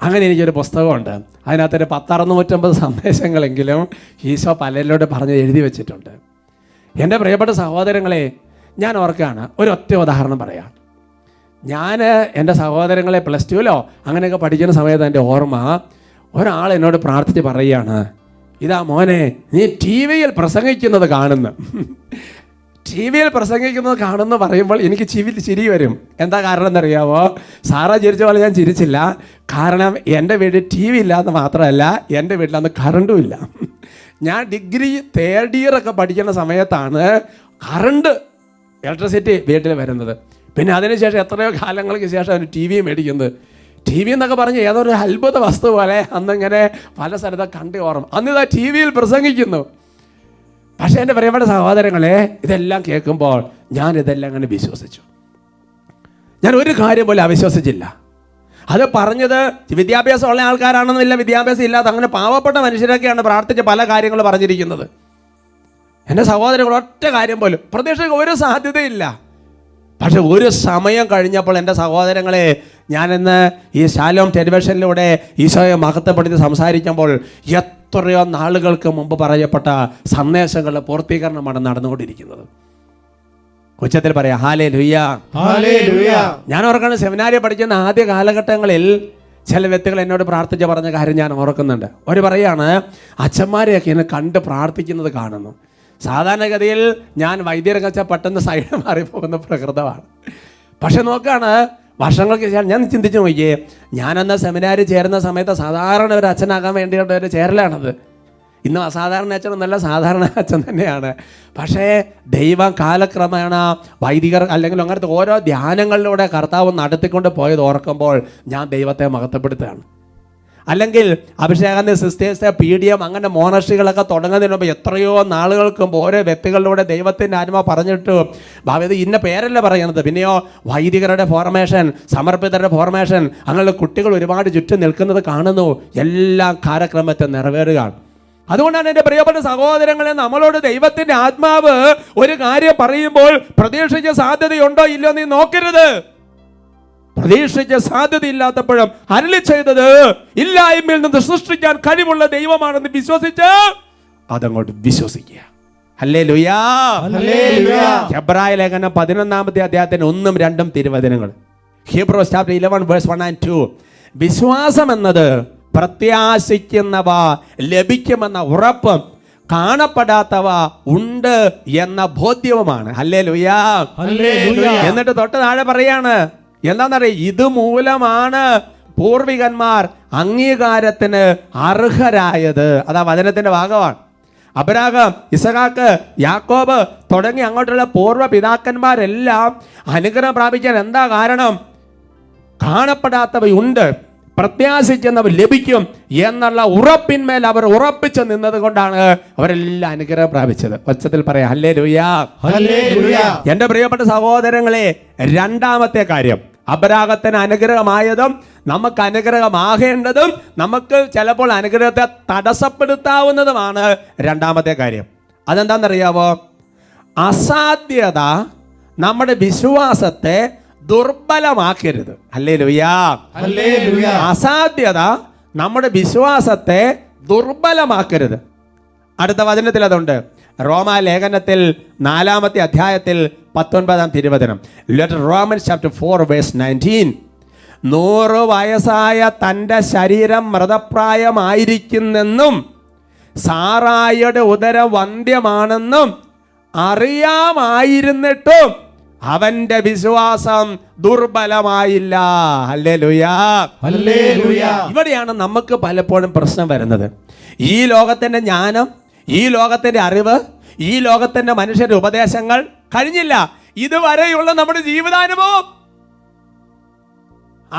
അങ്ങനെ എനിക്കൊരു പുസ്തകമുണ്ട്. അതിനകത്തൊരു 10-650 സന്ദേശങ്ങളെങ്കിലും ഈശോ പലരിലോട്ട് പറഞ്ഞ് എഴുതി വെച്ചിട്ടുണ്ട്. എൻ്റെ പ്രിയപ്പെട്ട സഹോദരങ്ങളെ, ഞാൻ ഓർക്കുകയാണ്, ഒരൊറ്റ ഉദാഹരണം പറയാം. ഞാൻ എൻ്റെ സഹോദരങ്ങളെ +2 അങ്ങനെയൊക്കെ പഠിക്കുന്ന സമയത്ത് എൻ്റെ ഓർമ്മ, ഒരാൾ എന്നോട് പ്രാർത്ഥിച്ച് പറയുകയാണ്, ഇതാ മോനെ, നീ TV-യിൽ പ്രസംഗിക്കുന്നത് കാണുന്നു. TV-യിൽ പ്രസംഗിക്കുന്നത് കാണുന്നു പറയുമ്പോൾ എനിക്ക് ചിരി വരും. എന്താ കാരണം എന്നറിയാമോ? സാറ ചിരിച്ച പോലെ ഞാൻ ചിരിച്ചില്ല. കാരണം എൻ്റെ വീട്ടിൽ TV ഇല്ലാന്ന് മാത്രമല്ല, എൻ്റെ വീട്ടിൽ അന്ന് കറണ്ടും ഇല്ല. ഞാൻ ഡിഗ്രി 3rd year ഒക്കെ പഠിക്കുന്ന സമയത്താണ് ഇലക്ട്രിസിറ്റി വീട്ടിൽ വരുന്നത്. പിന്നെ അതിനുശേഷം എത്രയോ കാലങ്ങൾക്ക് ശേഷം ഒരു TV മേടിക്കുന്നത്. TV എന്നൊക്കെ പറഞ്ഞ് ഏതൊരു അത്ഭുത വസ്തു പോലെ അന്നിങ്ങനെ പല സ്ഥലത്ത് കണ്ടു ഓർമ്മ. അന്നിതാ TV-യിൽ പ്രസംഗിക്കുന്നു. പക്ഷേ എൻ്റെ പ്രിയപ്പെട്ട സഹോദരങ്ങളെ, ഇതെല്ലാം കേൾക്കുമ്പോൾ ഞാൻ ഇതെല്ലാം അങ്ങനെ വിശ്വസിച്ചു. ഞാൻ ഒരു കാര്യം പോലും അവിശ്വസിച്ചില്ല. അത് പറഞ്ഞത് വിദ്യാഭ്യാസം ഉള്ള ആൾക്കാരാണെന്നില്ല, വിദ്യാഭ്യാസം ഇല്ലാത്ത അങ്ങനെ പാവപ്പെട്ട മനുഷ്യരൊക്കെയാണ് പ്രാർത്ഥിച്ച് പല കാര്യങ്ങൾ പറഞ്ഞിരിക്കുന്നത്. എൻ്റെ സഹോദരങ്ങൾ ഒറ്റ കാര്യം പോലും പ്രതീക്ഷയ്ക്ക് ഒരു സാധ്യതയില്ല. പക്ഷെ ഒരു സമയം കഴിഞ്ഞപ്പോൾ എൻ്റെ സഹോദരങ്ങളെ, ഞാനിന്ന് ഈ ശാലോം ടെലിവിഷനിലൂടെ ഈശോയെ മഹത്വപ്പെടുത്തി സംസാരിക്കുമ്പോൾ എത്രയോ നാളുകൾക്ക് മുമ്പ് പറയപ്പെട്ട സന്ദേശങ്ങളുടെ പൂർത്തീകരണമാണ് നടന്നുകൊണ്ടിരിക്കുന്നത്. ഉച്ചത്തിൽ പറയാം ഹല്ലേലൂയ, ഹല്ലേലൂയ. ഞാൻ ഓർക്കണം, സെമിനാരി പഠിക്കുന്ന ആദ്യ കാലഘട്ടങ്ങളിൽ ചില വ്യക്തികൾ എന്നോട് പ്രാർത്ഥിച്ച് പറഞ്ഞ കാര്യം ഞാൻ ഓർക്കുന്നുണ്ട്. അവർ പറയാണ്, അച്ഛന്മാരെയൊക്കെ എന്നെ കണ്ട് പ്രാർത്ഥിക്കുന്നത് കാണുന്നു. സാധാരണഗതിയിൽ ഞാൻ വൈദ്യരംഗച്ച പെട്ടെന്ന് സൈഡ് മാറിപ്പോകുന്ന പ്രകൃതമാണ്. പക്ഷെ നോക്കുകയാണ്, വർഷങ്ങൾക്ക് ശേഷം ഞാൻ ചിന്തിച്ചു നോക്കിയേ, ഞാനെന്ന സെമിനാരി ചേരുന്ന സമയത്ത് സാധാരണ ഒരു അച്ഛനാകാൻ വേണ്ടിയിട്ട് ഒരു ചേരലാണത്. ഇന്നും അസാധാരണ അച്ഛനൊന്നല്ല, സാധാരണ അച്ഛൻ തന്നെയാണ്. പക്ഷേ ദൈവം കാലക്രമേണ വൈദികർ അല്ലെങ്കിൽ അങ്ങനത്തെ ഓരോ ധ്യാനങ്ങളിലൂടെ കർത്താവ് നടത്തിക്കൊണ്ട് പോയത് ഓർക്കുമ്പോൾ ഞാൻ ദൈവത്തെ മഹത്വപ്പെടുത്തുകയാണ്. അല്ലെങ്കിൽ അഭിഷേകാന്ത സിസ്റ്റേഴ്സ്, PDM അങ്ങനെ മോണർഷികളൊക്കെ തുടങ്ങുന്നതിന് മുമ്പ് എത്രയോ നാളുകൾക്ക് മുമ്പ് ഓരോ വ്യക്തികളിലൂടെ ദൈവത്തിൻ്റെ ആത്മ പറഞ്ഞിട്ട് ഭാവി ഇന്ന പേരല്ല പറയുന്നത്. പിന്നെയോ വൈദികരുടെ ഫോർമേഷൻ, സമർപ്പിതരുടെ ഫോർമേഷൻ, അങ്ങനെയുള്ള കുട്ടികൾ ഒരുപാട് ചുറ്റും നിൽക്കുന്നത് കാണുന്നു. എല്ലാം കാലക്രമത്തെ നിറവേറുകയാണ്. അതുകൊണ്ടാണ് എൻ്റെ പ്രിയപ്പെട്ട സഹോദരങ്ങളെ, നമ്മളോട് ദൈവത്തിൻ്റെ ആത്മാവ് ഒരു കാര്യം പറയുമ്പോൾ പ്രതീക്ഷിച്ച സാധ്യതയുണ്ടോ ഇല്ലയോ നീ നോക്കരുത്. പ്രതീക്ഷിച്ച സാധ്യതയില്ലാത്തപ്പോഴും അരുളി ചെയ്തത് ഇല്ലായ്മയിൽ നിന്ന് സൃഷ്ടിക്കാൻ കഴിവുള്ള ദൈവമാണെന്ന് വിശ്വസിച്ച് അതങ്ങോട്ട് വിശ്വസിക്കുക. Hallelujah, hallelujah. ഹെബ്രായ ലേഖനം 11-ാമത്തെ അധ്യായത്തിന് 1-2 തിരുവചനങ്ങൾ. Hebrews chapter 11 verse 1 and 2. വിശ്വാസം എന്നത് പ്രത്യാശിക്കുന്നവ ലഭിക്കുമെന്ന ഉറപ്പും കാണപ്പെടാത്തവ ഉണ്ട് എന്ന ബോധ്യവുമാണ്. Hallelujah, hallelujah. എന്നിട്ട് തൊട്ട് താഴെ പറയാണ്, എന്താണെന്നറിയാം, ഇതുമൂലമാണ് പൂർവികന്മാർ അംഗീകാരത്തിന് അർഹരായത്. അതാ വചനത്തിന്റെ ഭാഗമാണ്. അബ്രാഹാം, ഇസഹാക്ക്, യാക്കോബ് തുടങ്ങി അങ്ങോട്ടുള്ള പൂർവ്വ പിതാക്കന്മാരെല്ലാം അനുഗ്രഹം പ്രാപിക്കാൻ എന്താ കാരണം? കാണപ്പെടാത്തവയുണ്ട്, പ്രത്യാശിക്കുന്നവ ലഭിക്കും എന്നുള്ള ഉറപ്പിന്മേൽ അവർ ഉറപ്പിച്ചു നിന്നത് കൊണ്ടാണ് അവരെല്ലാം അനുഗ്രഹം പ്രാപിച്ചത്. ഒച്ചത്തിൽ പറയാം ഹല്ലേലൂയ, ഹല്ലേലൂയ. എൻ്റെ പ്രിയപ്പെട്ട സഹോദരങ്ങളെ, രണ്ടാമത്തെ കാര്യം, അബ്രാഹത്തിന് അനുഗ്രഹമായതും നമുക്ക് അനുഗ്രഹമാകേണ്ടതും നമുക്ക് ചിലപ്പോൾ അനുഗ്രഹത്തെ തടസ്സപ്പെടുത്താവുന്നതുമാണ് രണ്ടാമത്തെ കാര്യം. അതെന്താണെന്നറിയാവോ? അസാധ്യത നമ്മുടെ വിശ്വാസത്തെ ദുർബലമാക്കരുത്. Hallelujah, hallelujah. അസാധ്യത നമ്മുടെ വിശ്വാസത്തെ ദുർബലമാക്കരുത്. അടുത്ത വചനത്തിൽ അതുണ്ട്. റോമാ ലേഖനത്തിൽ 4-ാമത്തെ അധ്യായത്തിൽ 19-ാം തിരുവചനം. Romance chapter 4 verse 19. 100 വയസ്സായ തൻ്റെ ശരീരം മൃതപ്രായമായിരിക്കുന്നെന്നും സാറായുടെ ഉദരം വന്ധ്യമാണെന്നും അറിയാമായിരുന്നിട്ടും അവന്റെ വിശ്വാസം ദുർബലമായില്ല. Hallelujah, hallelujah. ഇവിടെയാണ് നമുക്ക് പലപ്പോഴും പ്രശ്നം വരുന്നത്. ഈ ലോകത്തിന്റെ ജ്ഞാനം, ഈ ലോകത്തിന്റെ അറിവ്, ഈ ലോകത്തിന്റെ മനുഷ്യരുടെ ഉപദേശങ്ങൾ കഴിഞ്ഞില്ല. ഇതുവരെയുള്ള നമ്മുടെ ജീവിതാനുഭവം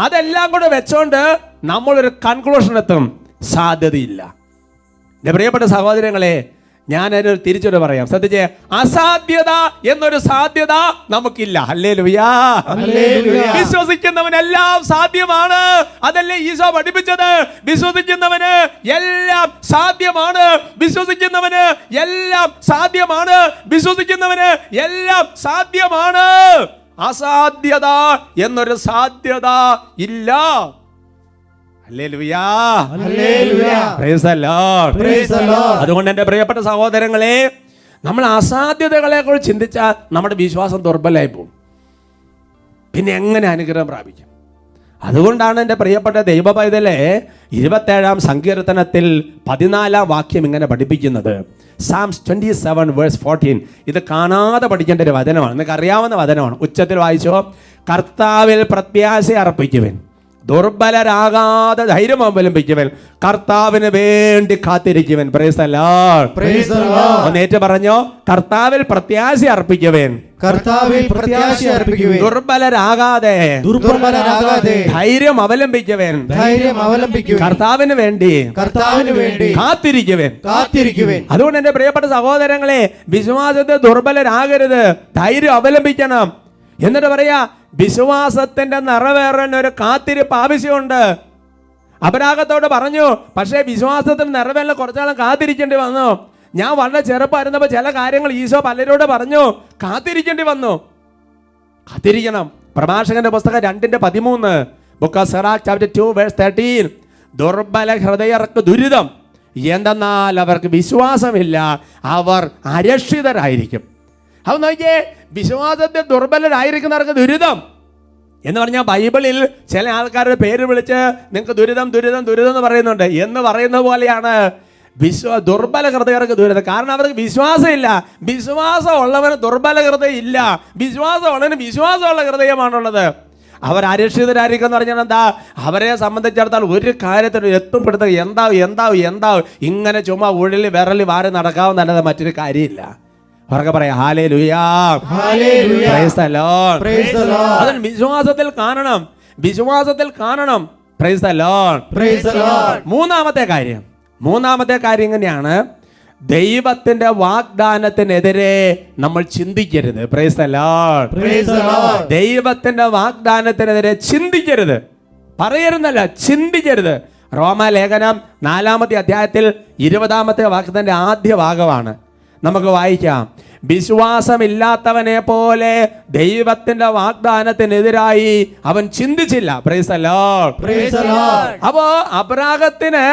അതെല്ലാം കൂടെ വെച്ചോണ്ട് നമ്മളൊരു കൺക്ലൂഷൻ എത്തും, സാധ്യതയില്ല. എൻ്റെ പ്രിയപ്പെട്ട സഹോദരങ്ങളെ, ഞാനൊരു തിരിച്ചൊരു പറയാം, ശ്രദ്ധിച്ചേ. അസാധ്യത എന്നൊരു സാധ്യത നമുക്കില്ല. ഹല്ലേലൂയാ. ഹല്ലേലൂയ. വിശ്വസിക്കുന്നവനെല്ലാം സാധ്യമാണ്. അതല്ലേ ഈശോ പഠിപ്പിച്ചത്? വിശ്വസിക്കുന്നവന് എല്ലാം സാധ്യമാണ്. വിശ്വസിക്കുന്നവന് എല്ലാം സാധ്യമാണ്. വിശ്വസിക്കുന്നവന് എല്ലാം സാധ്യമാണ്. അസാധ്യത എന്നൊരു സാധ്യത ഇല്ല. Hallelujah. Hallelujah. Praise the Lord. Praise the Lord. അതുകൊണ്ട് എൻ്റെ പ്രിയപ്പെട്ട സഹോദരങ്ങളെ, നമ്മൾ അസാധ്യതകളെ കുറിച്ച് ചിന്തിച്ചാൽ നമ്മുടെ വിശ്വാസം ദുർബലമായി പോകും. പിന്നെ എങ്ങനെ അനുഗ്രഹം പ്രാപിക്കും? അതുകൊണ്ടാണ് എൻ്റെ പ്രിയപ്പെട്ട ദൈവ പൈതലെ 27-ാം സങ്കീർത്തനത്തിൽ 14-ാം വാക്യം ഇങ്ങനെ പഠിപ്പിക്കുന്നത്. Psalms 27:14. ഇത് കാണാതെ പഠിക്കേണ്ട ഒരു വചനമാണ്, നിങ്ങൾക്ക് അറിയാവുന്ന വചനമാണ്. ഉച്ചത്തിൽ വായിച്ചോ. കർത്താവിൽ പ്രത്യാശ അർപ്പിക്കുവൻ, ദുർബലരാകാതെ ധൈര്യം അവലംബിക്കുവൻ, കർത്താവിന് വേണ്ടി കാത്തിരിക്കുവൻ. Praise the Lord. Praise the Lord. ഒന്നേറ്റ് പറഞ്ഞോ. കർത്താവിൽ പ്രത്യാശ അർപ്പിക്കുവൻ, കർത്താവിൽ പ്രത്യാശ അർപ്പിക്കുവൻ, ദുർബലരാകാതെ ധൈര്യം അവലംബിക്കുവൻ, കർത്താവിന് വേണ്ടി കാത്തിരിക്കുവൻ. അതുകൊണ്ട് എൻ്റെ പ്രിയപ്പെട്ട സഹോദരങ്ങളെ, വിശ്വാസത്തെ ദുർബലരാകരുത്, ധൈര്യം അവലംബിക്കണം. എന്നിട്ട് പറയാ, വിശ്വാസത്തിന്റെ നിറവേറാൻ ഒരു കാത്തിരിപ്പ് ആവശ്യമുണ്ട്. അബ്രാഹത്തോട് പറഞ്ഞു, പക്ഷേ വിശ്വാസത്തിന് നിറവേറാൻ കുറച്ചാളും കാത്തിരിക്കേണ്ടി വന്നു. ഞാൻ വളരെ ചെറുപ്പമായിരുന്നപ്പോൾ ചില കാര്യങ്ങൾ ഈശോ പലരോട് പറഞ്ഞു, കാത്തിരിക്കേണ്ടി വന്നു. കാത്തിരിക്കണം. പ്രഭാഷകന്റെ പുസ്തകം 2:13, ബുക്ക് ഓഫ് സിറാഖ് ചാപ്റ്റർ 2:13. ദുർബല ഹൃദയർക്ക് ദുരിതം, എന്തെന്നാൽ അവർക്ക് വിശ്വാസമില്ല, അവർ അരക്ഷിതരായിരിക്കും. അത് നോക്കിയേ, വിശ്വാസത്തിൽ ദുർബലരായിരിക്കുന്നവർക്ക് ദുരിതം എന്ന് പറഞ്ഞാൽ ബൈബിളിൽ ചില ആൾക്കാരുടെ പേര് വിളിച്ച് നിങ്ങൾക്ക് ദുരിതം ദുരിതം ദുരിതം എന്ന് പറയുന്നുണ്ട്. എന്ന് പറയുന്നത് പോലെയാണ് ദുർബല ഹൃദയർക്ക് ദുരിതം. കാരണം അവർക്ക് വിശ്വാസമില്ല. വിശ്വാസം ഉള്ളവന് ദുർബല ഹൃദയം ഇല്ല. വിശ്വാസമുള്ളവന് വിശ്വാസമുള്ള ഹൃദയമാണുള്ളത്. അവർ അരക്ഷിതരായിരിക്കും എന്ന് പറഞ്ഞാൽ എന്താ? അവരെ സംബന്ധിച്ചിടത്തോളം ഒരു കാര്യത്തിന് എത്തുംപ്പെടുത്തുക എന്താവും ഇങ്ങനെ ചുമ്മാ ഉള്ളിൽ വിരലി വാരി നടക്കാവുന്നല്ലാതെ മറ്റൊരു കാര്യമില്ല. അവർക്ക് പറയാം ഹല്ലേലൂയ, പ്രൈസ് ദി ലോർഡ്. അതിന് വിശ്വാസത്തിൽ കാണണം, വിശ്വാസത്തിൽ കാണണം. Price the Lord. മൂന്നാമത്തെ കാര്യം ഇങ്ങനെയാണ്, ദൈവത്തിന്റെ വാഗ്ദാനത്തിനെതിരെ നമ്മൾ ചിന്തിക്കരുത്. Price the Lord. ദൈവത്തിന്റെ വാഗ്ദാനത്തിനെതിരെ ചിന്തിക്കരുത്, പറയരുന്നല്ല, ചിന്തിക്കരുത്. റോമാലേഖനം 4-ാമത്തെ അധ്യായത്തിൽ 20-ാമത്തെ വാക്യത്തിന്റെ ആദ്യ ഭാഗമാണ്. നമുക്ക് വായിക്കാം. വിശ്വാസമില്ലാത്തവനെ പോലെ ദൈവത്തിന്റെ വാഗ്ദാനത്തിനെതിരായി അവൻ ചിന്തിച്ചില്ല. Praise the Lord. അപ്പോ അബ്രാഹത്തിന്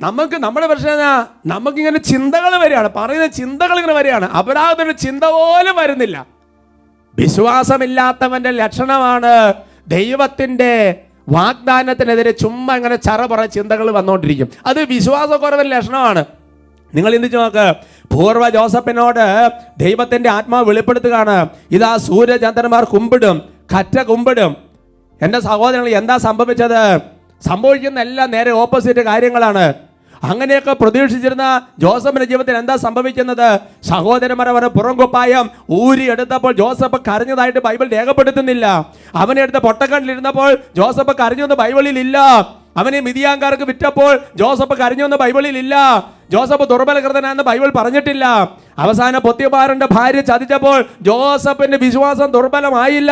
നമ്മുടെ പ്രശ്നം നമുക്കിങ്ങനെ ചിന്തകൾ വരികയാണ്, പറയുന്ന ചിന്തകൾ ഇങ്ങനെ വരികയാണ്. അബ്രാഹത്തിന് ചിന്ത പോലും വരുന്നില്ല. വിശ്വാസമില്ലാത്തവന്റെ ലക്ഷണമാണ് ദൈവത്തിന്റെ വാഗ്ദാനത്തിനെതിരെ ചുമ്മാ ഇങ്ങനെ ചറപറ ചിന്തകൾ വന്നുകൊണ്ടിരിക്കും. അത് വിശ്വാസക്കുറവിന്റെ ലക്ഷണമാണ്. നിങ്ങൾ ചിന്തിച്ചു നോക്ക്, പൂർവ്വ ജോസഫിനോട് ദൈവത്തിന്റെ ആത്മാവ് വെളിപ്പെടുത്തുകയാണ്, ഇതാ സൂര്യചന്ദ്രന്മാർ കുമ്പിടും, കറ്റ കുമ്പിടും. എൻ്റെ സഹോദരങ്ങൾ, എന്താ സംഭവിച്ചത്? സംഭവിക്കുന്ന എല്ലാം നേരെ ഓപ്പോസിറ്റ് കാര്യങ്ങളാണ്. അങ്ങനെയൊക്കെ പ്രതീക്ഷിച്ചിരുന്ന ജോസഫിന്റെ ജീവിതത്തിൽ എന്താ സംഭവിക്കുന്നത്? സഹോദരന്മാർ അവരെ പുറംകുപ്പായം ഊരിയെടുത്തപ്പോൾ ജോസഫ് കരഞ്ഞതായിട്ട് ബൈബിൾ രേഖപ്പെടുത്തുന്നില്ല. അവനെ എടുത്ത് പൊട്ടക്കണ്ണിലിരുന്നപ്പോൾ ജോസഫ് കരഞ്ഞൊന്നും ബൈബിളിൽ ഇല്ല. അവനെ മിതിയാൻകാർക്ക് വിറ്റപ്പോൾ ജോസഫ് കരഞ്ഞൊന്നും ബൈബിളിൽ ഇല്ല. ജോസഫ് ദുർബലകൃതനാണെന്ന് ബൈബിൾ പറഞ്ഞിട്ടില്ല. അവസാന പൊത്തിഫാറിന്റെ ഭാര്യ ചതിച്ചപ്പോൾ ജോസഫിന്റെ വിശ്വാസം ദുർബലമായില്ല.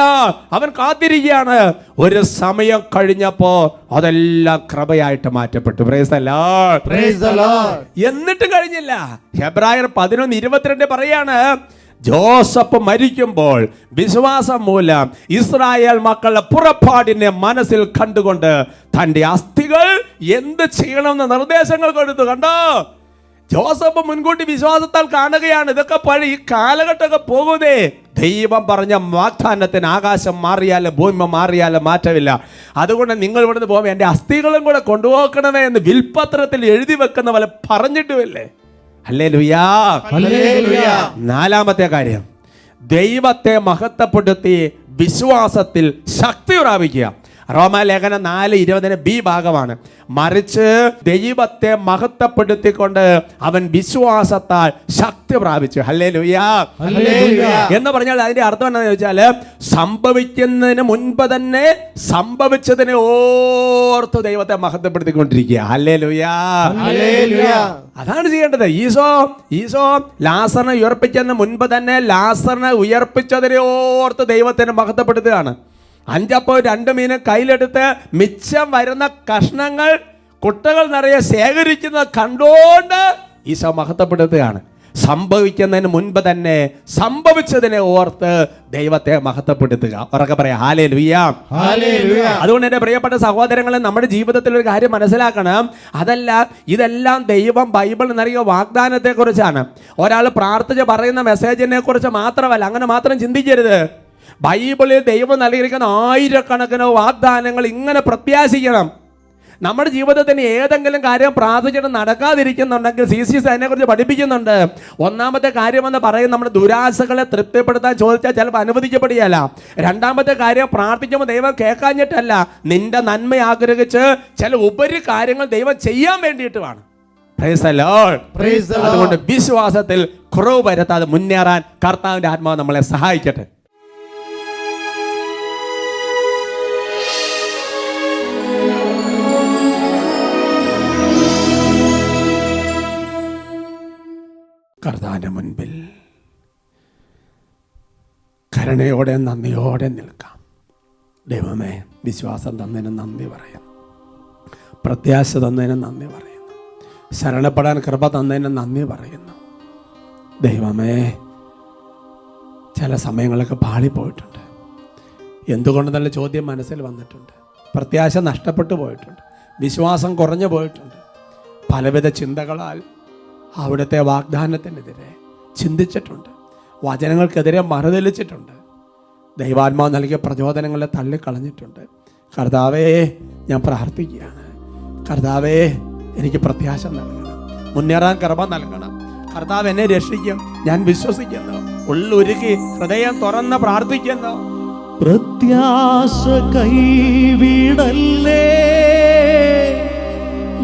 അവൻ കാത്തിരിക്കുകയാണ്. ഒരു സമയം കഴിഞ്ഞപ്പോ അതെല്ലാം കൃപയായിട്ട് മാറ്റപ്പെട്ടു. Praise the Lord. എന്നിട്ട് കഴിഞ്ഞില്ല. ഹെബ്രായർ 11:22 പറയാണ്, ജോസഫ് മരിക്കുമ്പോൾ വിശ്വാസം മൂലം ഇസ്രായേൽ മക്കളുടെ പുറപ്പാടിനെ മനസ്സിൽ കണ്ടുകൊണ്ട് തന്റെ അസ്ഥികൾ എന്ത് ചെയ്യണമെന്ന് നിർദ്ദേശങ്ങൾ കൊടുത്തു. കണ്ടോ, ജോസഫ് മുൻകൂട്ടി വിശ്വാസത്താൽ കാണുകയാണ്. ഇതൊക്കെ പഴയ ഈ കാലഘട്ടമൊക്കെ പോകുന്നേ. ദൈവം പറഞ്ഞ വാഗ്ദാനത്തിന് ആകാശം മാറിയാലും ഭൂമി മാറിയാലും മാറ്റമില്ല. അതുകൊണ്ട് നിങ്ങൾ ഇവിടുന്ന് പോകുമ്പോൾ എൻ്റെ അസ്ഥികളും കൂടെ കൊണ്ടുപോക്കണമേ എന്ന് വിൽപത്രത്തിൽ എഴുതി വെക്കുന്ന പോലെ പറഞ്ഞിട്ടുമില്ലേ? ഹല്ലേലൂയ. നാലാമത്തെ കാര്യം, ദൈവത്തെ മഹത്വപ്പെടുത്തി വിശ്വാസത്തിൽ ശക്തി പ്രാപിക്കുക. റോമാലേഖനം 4:20 ബി ഭാഗമാണ്. മറിച്ച് ദൈവത്തെ മഹത്വപ്പെടുത്തിക്കൊണ്ട് അവൻ വിശ്വാസത്താൽ ശക്തി പ്രാപിച്ചു. ഹല്ലേലൂയാ. എന്ന് പറഞ്ഞാൽ അതിന്റെ അർത്ഥം എന്താണെന്ന് ചോദിച്ചാൽ, സംഭവിക്കുന്നതിന് മുൻപ് തന്നെ സംഭവിച്ചതിനെ ഓർത്ത് ദൈവത്തെ മഹത്വപ്പെടുത്തിക്കൊണ്ടിരിക്കുക. ഹല്ലേലൂയാ. അതാണ് ചെയ്യേണ്ടത്. ഈശോ ലാസറിനെ ഉയർപ്പിച്ചതിന് മുൻപ് തന്നെ ലാസറിനെ ഉയർപ്പിച്ചതിനെ ഓർത്ത് ദൈവത്തിനെ മഹത്വപ്പെടുത്തുകയാണ്. 5 അപ്പോൾ 2 മീനും കയ്യിലെടുത്ത് മിച്ചം വരുന്ന കഷ്ണങ്ങൾ കുട്ടകൾ നിറയെ ശേഖരിക്കുന്നത് കണ്ടുകൊണ്ട് ഈശോ മഹത്വപ്പെടുത്തുകയാണ്. സംഭവിക്കുന്നതിന് മുൻപ് തന്നെ സംഭവിച്ചതിനെ ഓർത്ത് ദൈവത്തെ മഹത്വപ്പെടുത്തുക. ഉറക്കെ പറയാം, ഹല്ലേലൂയ. അതുകൊണ്ട് എൻ്റെ പ്രിയപ്പെട്ട സഹോദരങ്ങളെ, നമ്മുടെ ജീവിതത്തിൽ ഒരു കാര്യം മനസ്സിലാക്കണം. ഇതെല്ലാം ദൈവം ബൈബിൾ നൽകിയ വാഗ്ദാനത്തെ കുറിച്ചാണ്. ഒരാൾ പ്രാർത്ഥിച്ച് പറയുന്ന മെസ്സേജിനെ കുറിച്ച് മാത്രമല്ല. അങ്ങനെ മാത്രം ചിന്തിക്കരുത്. ബൈബിളിൽ ദൈവം നൽകിയിരിക്കുന്ന ആയിരക്കണക്കിന് വാഗ്ദാനങ്ങൾ ഇങ്ങനെ പ്രത്യാശിക്കണം. നമ്മുടെ ജീവിതത്തിന് ഏതെങ്കിലും കാര്യം പ്രാർത്ഥിച്ചിട്ട് നടക്കാതിരിക്കുന്നുണ്ടെങ്കിൽ CCC അതിനെക്കുറിച്ച് പഠിപ്പിക്കുന്നുണ്ട്. ഒന്നാമത്തെ കാര്യമെന്ന് പറയും, നമ്മുടെ ദുരാശകളെ തൃപ്തിപ്പെടുത്താൻ ചോദിച്ചാൽ ചിലപ്പോൾ അനുവദിക്കപ്പെടുകയല്ല. രണ്ടാമത്തെ കാര്യം, പ്രാർത്ഥിക്കുമ്പോൾ ദൈവം കേൾക്കാഞ്ഞിട്ടല്ല, നിന്റെ നന്മ ആഗ്രഹിച്ച് ചില ഉപരി കാര്യങ്ങൾ ദൈവം ചെയ്യാൻ വേണ്ടിയിട്ടുമാണ്. അതുകൊണ്ട് വിശ്വാസത്തിൽ കുറവ് വരുത്താതെ മുന്നേറാൻ കർത്താവിന്റെ ആത്മാവ് നമ്മളെ സഹായിക്കട്ടെ. കർത്താവിന്റെ മുൻപിൽ കരുണയോടെ നന്ദിയോടെ നിൽക്കാം. ദൈവമേ, വിശ്വാസം തന്നതിന് നന്ദി പറയുന്നു, പ്രത്യാശ തന്നതിന് നന്ദി പറയുന്നു, ശരണപ്പെടാൻ കൃപ തന്നതിന് നന്ദി പറയുന്നു. ദൈവമേ, ചില സമയങ്ങളൊക്കെ പാളിപ്പോയിട്ടുണ്ട്. എന്തുകൊണ്ടെന്നുള്ള ചോദ്യം മനസ്സിൽ വന്നിട്ടുണ്ട്. പ്രത്യാശ നഷ്ടപ്പെട്ടു പോയിട്ടുണ്ട്. വിശ്വാസം കുറഞ്ഞു പോയിട്ടുണ്ട്. പലവിധ ചിന്തകളാൽ അവിടുത്തെ വാഗ്ദാനത്തിനെതിരെ ചിന്തിച്ചിട്ടുണ്ട്. വചനങ്ങൾക്കെതിരെ മറുതലിച്ചിട്ടുണ്ട്. ദൈവാത്മാവ് നൽകിയ പ്രചോദനങ്ങളെ തള്ളിക്കളഞ്ഞിട്ടുണ്ട്. കർത്താവേ, ഞാൻ പ്രാർത്ഥിക്കുകയാണ്. കർത്താവേ, എനിക്ക് പ്രത്യാശ നൽകണം, മുന്നേറാൻ കൃപ നൽകണം. കർത്താവ് എന്നെ രക്ഷിക്കും, ഞാൻ വിശ്വസിക്കുന്നു. ഉള്ളുരുകി ഹൃദയം തുറന്ന് പ്രാർത്ഥിക്കുന്നു. പ്രത്യാശ കൈവിടല്ലേ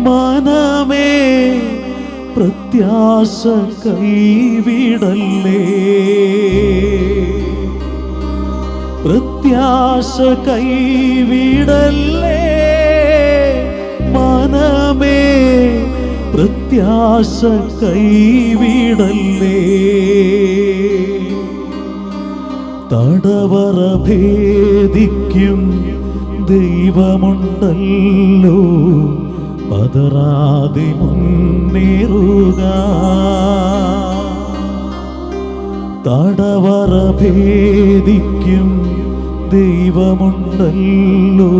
മനമേ, പ്രത്യാശ കൈവിടല്ലേ, പ്രത്യാശ കൈവിടല്ലേ മനമേ, പ്രത്യാശ കൈവിടല്ലേ. തടവറ ഭേദിക്കും ദൈവമുണ്ടല്ലോ, പതറാതെ മുന്നേറുക. തടവറ ഭേദിക്കും ദൈവമുണ്ടല്ലോ,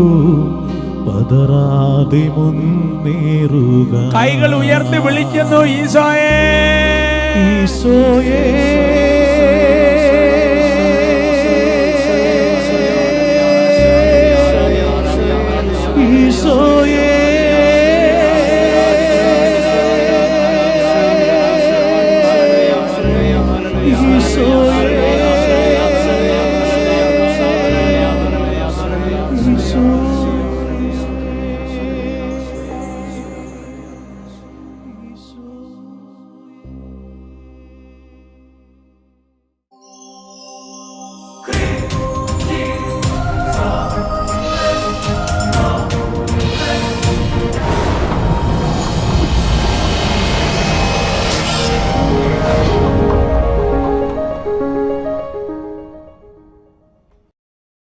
പതറാതെ മുന്നേറുക. കൈകൾ ഉയർത്തി വിളിക്കുന്നു, ഈശോയേ, ഈശോയേ, ഈശോയേ, ഈശോയേ, ഈശോയേ.